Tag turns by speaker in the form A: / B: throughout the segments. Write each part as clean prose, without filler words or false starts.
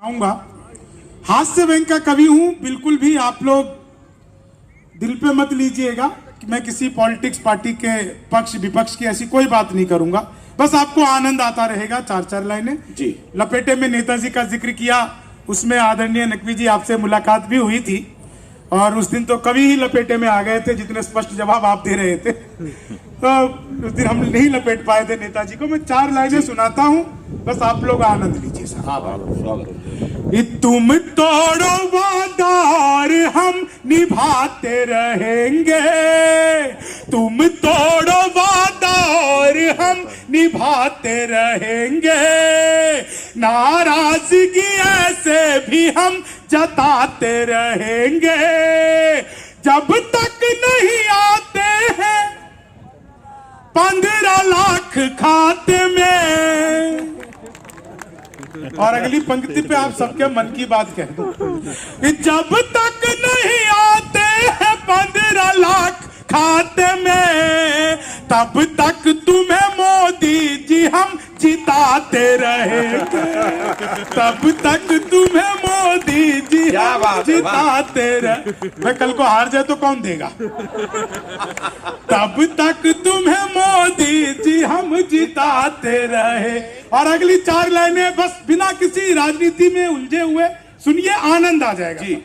A: आऊंगा। हास्य व्यंग का कवि हूं, बिल्कुल भी आप लोग दिल पे मत लीजिएगा कि मैं किसी पॉलिटिक्स पार्टी के पक्ष विपक्ष की ऐसी कोई बात नहीं करूंगा। बस आपको आनंद आता रहेगा। चार चार लाइनें जी। लपेटे में नेताजी का जिक्र किया, उसमें आदरणीय नकवी जी आपसे मुलाकात भी हुई थी और उस दिन तो कवि ही लपेटे में आ गए थे, जितने स्पष्ट जवाब आप दे रहे थे। तो उस दिन हम नहीं लपेट पाए थे नेताजी को। मैं चार लाइनें सुनाता हूं, बस आप लोग आनंद लीजिए। तुम तोड़ो वादा और हम निभाते रहेंगे, तुम तोड़ो वादा और हम निभाते रहेंगे, नाराजगी ऐसे भी हम जताते रहेंगे, जब तक नहीं आते हैं 15 लाख खाते में। और अगली पंक्ति पे आप सबके मन की बात कह दो, जब तक नहीं आते हैं 15 लाख खाते में, तब तक तुम्हें मोदी जी हम जिताते रहेंगे, तब तक तुम्हें मोदी जी हम जिताते रहे। मैं कल को हार जाए तो कौन देगा? तब तक तुम्हें मोदी जी हम जिताते रहे। और अगली चार लाइनें बस बिना किसी राजनीति में उलझे हुए सुनिए, आनंद आ जाएगा जी।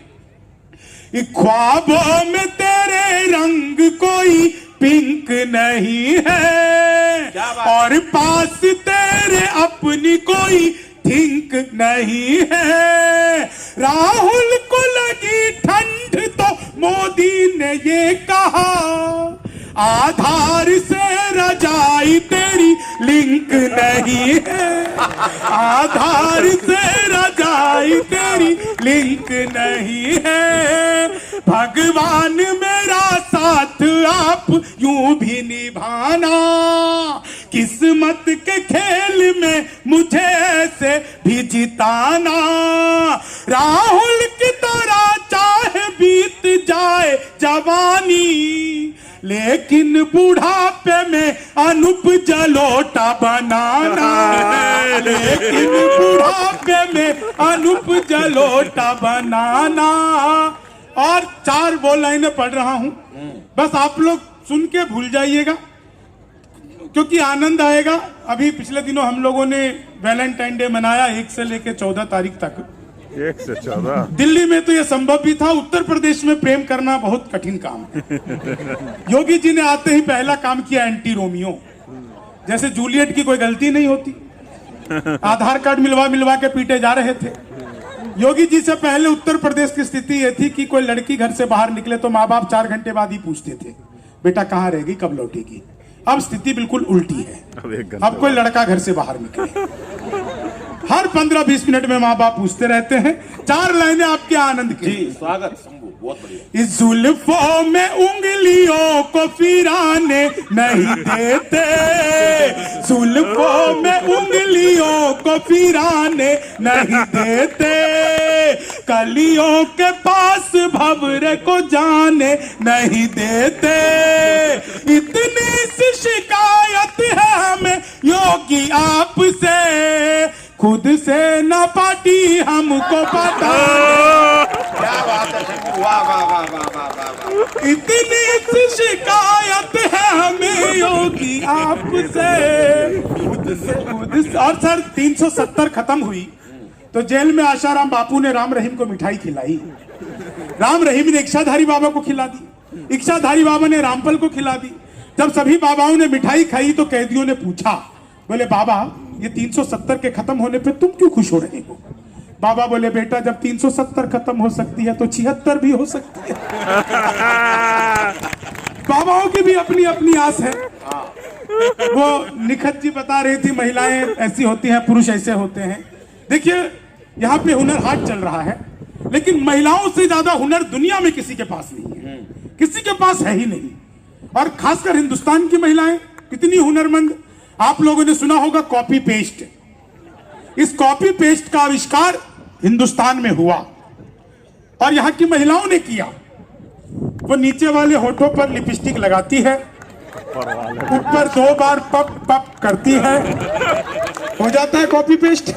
A: ख्वाबों में तेरे रंग कोई पिंक नहीं है, और पास तेरे अपनी कोई थिंक नहीं है, राहुल को लगी ठंड तो मोदी ने ये कहा, आधार से रजाई तेरी लिंक नहीं है, आधार से रजाई तेरी लिंक नहीं है, भगवान मेरा साथ आप यूं भी निभाना, किस्मत के खेल में मुझे ऐसे भी जिताना, राहुल की तरह चाहे बीत जाए जवानी, लेकिन बुढ़ापे में अनूप जलोटा बनाना, लेकिन बुढ़ापे में अनूप जलोटा बनाना। और चार वो लाइनें पढ़ रहा हूं, बस आप लोग सुन के भूल जाइएगा क्योंकि आनंद आएगा। अभी पिछले दिनों हम लोगों ने वैलेंटाइन डे मनाया 1 से लेकर 14 तारीख तक।
B: 1 से 14
A: दिल्ली में तो यह संभव भी था, उत्तर प्रदेश में प्रेम करना बहुत कठिन काम है। योगी जी ने आते ही पहला काम किया एंटी रोमियो, जैसे जूलियट की कोई गलती नहीं होती, आधार कार्ड मिलवा मिलवा के पीटे जा रहे थे। योगी जी से पहले उत्तर प्रदेश की स्थिति यह थी कि कोई लड़की घर से बाहर निकले तो माँ बाप 4 घंटे बाद ही पूछते थे बेटा कहाँ रहेगी, कब लौटेगी। अब स्थिति बिल्कुल उल्टी है, अब कोई लड़का घर से बाहर निकले हर 15-20 मिनट में माँ बाप पूछते रहते हैं। चार लाइनें आपके आनंद की।
C: स्वागत शंभू, बहुत बढ़िया।
A: इस जुल्फों में उंगलियों को फिराने नहीं देते, जुल्फों में उंगलियों को फिराने नहीं देते, कलियों के पास भंवरे को जाने नहीं देते, इतनी सी शिकायत है हमें योगी आपसे, खुद से न पार्टी हमको पता।
C: क्या बात है शंभू, वाह वाह वाह वाह वाह वाह।
A: इतनी सी शिकायत है हमें योगी आपसे, खुद से। और सर 370 खत्म हुई तो जेल में आशाराम बापू ने राम रहीम को मिठाई खिलाई, राम रहीम ने इच्छाधारी बाबा को खिला दी, इच्छाधारी बाबा ने रामपल को खिला दी। जब सभी बाबाओं ने मिठाई खाई तो कैदियों ने पूछा, बोले बाबा ये 370 के खत्म होने पे तुम क्यों खुश हो रहे हो? बाबा बोले बेटा जब 370 खत्म हो सकती है तो 76 भी हो सकती है। बाबाओं की भी अपनी अपनी आस है। वो निखत जी बता रही थी महिलाएं ऐसी होती हैं, पुरुष ऐसे होते हैं। देखिए यहाँ पे हुनर हाट चल रहा है, लेकिन महिलाओं से ज्यादा हुनर दुनिया में किसी के पास नहीं है, किसी के पास है ही नहीं। और खासकर हिंदुस्तान की महिलाएं कितनी हुनरमंद। आप लोगों ने सुना होगा कॉपी पेस्ट, इस कॉपी पेस्ट का आविष्कार हिंदुस्तान में हुआ और यहां की महिलाओं ने किया। वो नीचे वाले होठों पर लिपस्टिक लगाती है, ऊपर 2 बार पप पप करती है, हो जाता है कॉपी पेस्ट।